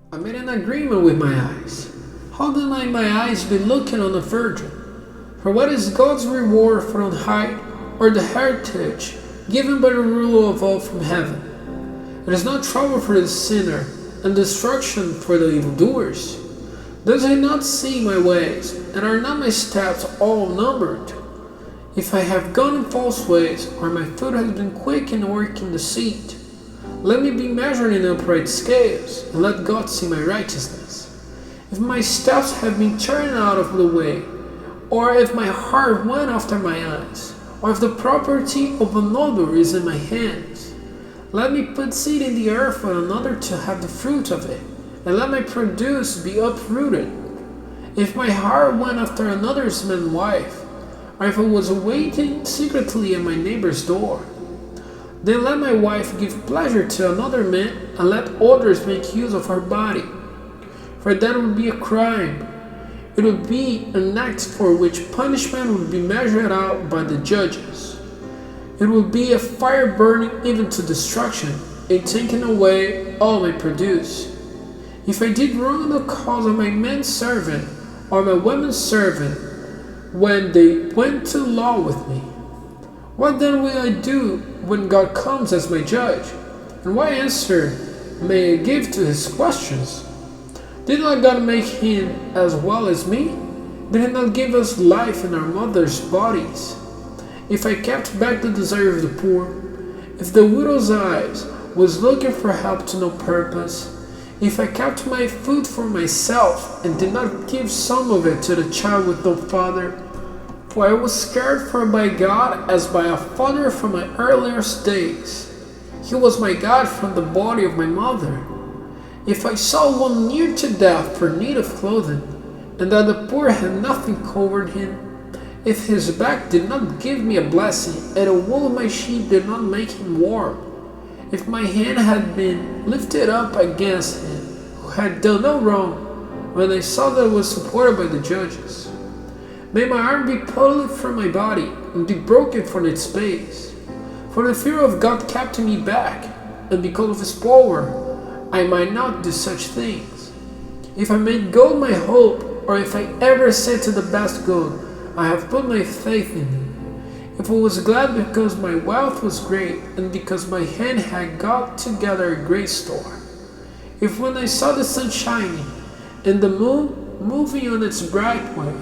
I made an agreement with my eyes. How then might my eyes be looking on a virgin? For what is God's reward for on high, or the heritage given by the ruler of all from heaven? It is not trouble for the sinner, and destruction for the evildoers. Does he not see my ways, and are not my steps all numbered? If I have gone in false ways, or my foot has been quick in working deceit, let me be measured in upright scales, and let God see my righteousness. If my steps have been turned out of the way, or if my heart went after my eyes, or if the property of another is in my hands, let me put seed in the earth for another to have the fruit of it, and let my produce be uprooted. If my heart went after another's man's wife, or if I was waiting secretly at my neighbor's door, then let my wife give pleasure to another man, and let others make use of her body. For that would be a crime. It would be an act for which punishment would be measured out by the judges. It would be a fire burning even to destruction, and taking away all my produce. If I did wrong in the cause of my manservant or my womanservant, when they went to law with me, what then will I do when God comes as my judge? And what answer may I give to his questions? Did not God make him as well as me? Did he not give us life in our mother's bodies? If I kept back the desire of the poor, if the widow's eyes was looking for help to no purpose, if I kept my food for myself and did not give some of it to the child with no father, for I was cared for by God as by a father from my earliest days. He was my God from the body of my mother. If I saw one near to death for need of clothing, and that the poor had nothing covered him, if his back did not give me a blessing, and the wool of my sheep did not make him warm, if my hand had been lifted up against him, who had done no wrong, when I saw that it was supported by the judges, may my arm be pulled from my body, and be broken from its base. For the fear of God kept me back, and because of his power, I might not do such things. If I made gold my hope, or if I ever said to the best gold, I have put my faith in him. If I was glad because my wealth was great, and because my hand had got together a great store. If when I saw the sun shining, and the moon moving on its bright way,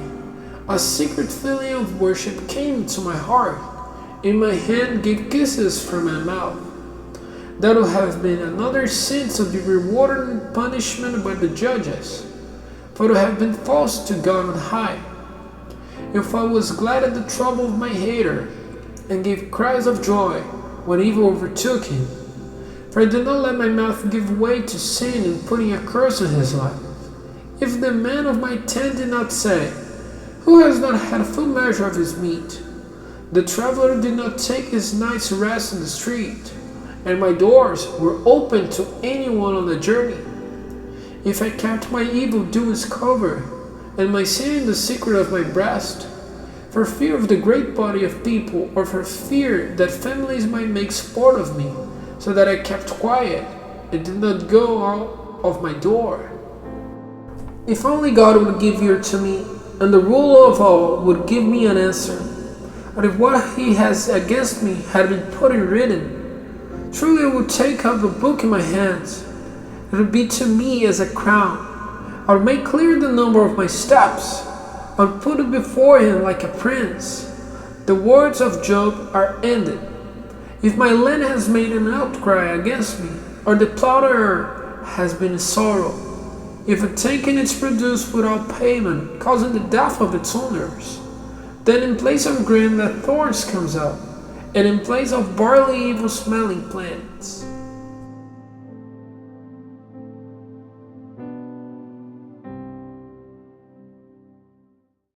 a secret feeling of worship came into my heart, and my hand gave kisses from my mouth. That would have been another sin to be rewarded in punishment by the judges, for to have been false to God on high. If I was glad at the trouble of my hater, and gave cries of joy when evil overtook him, for I did not let my mouth give way to sin in putting a curse on his life. If the man of my tent did not say, who has not had a full measure of his meat? The traveler did not take his night's rest in the street, and my doors were open to anyone on the journey. If I kept my evil doings covered, and my sin in the secret of my breast, for fear of the great body of people, or for fear that families might make sport of me, so that I kept quiet and did not go out of my door. If only God would give ear to me, and the ruler of all would give me an answer. But if what he has against me had been put in written, truly I would take up a book in my hands. It would be to me as a crown. I would make clear the number of my steps. I would put it before him like a prince. The words of Job are ended. If my land has made an outcry against me, or the plowed has been in sorrow, if a taken its produce without payment, causing the death of its owners, then in place of grain that thorns comes up, and in place of barley evil smelling plants.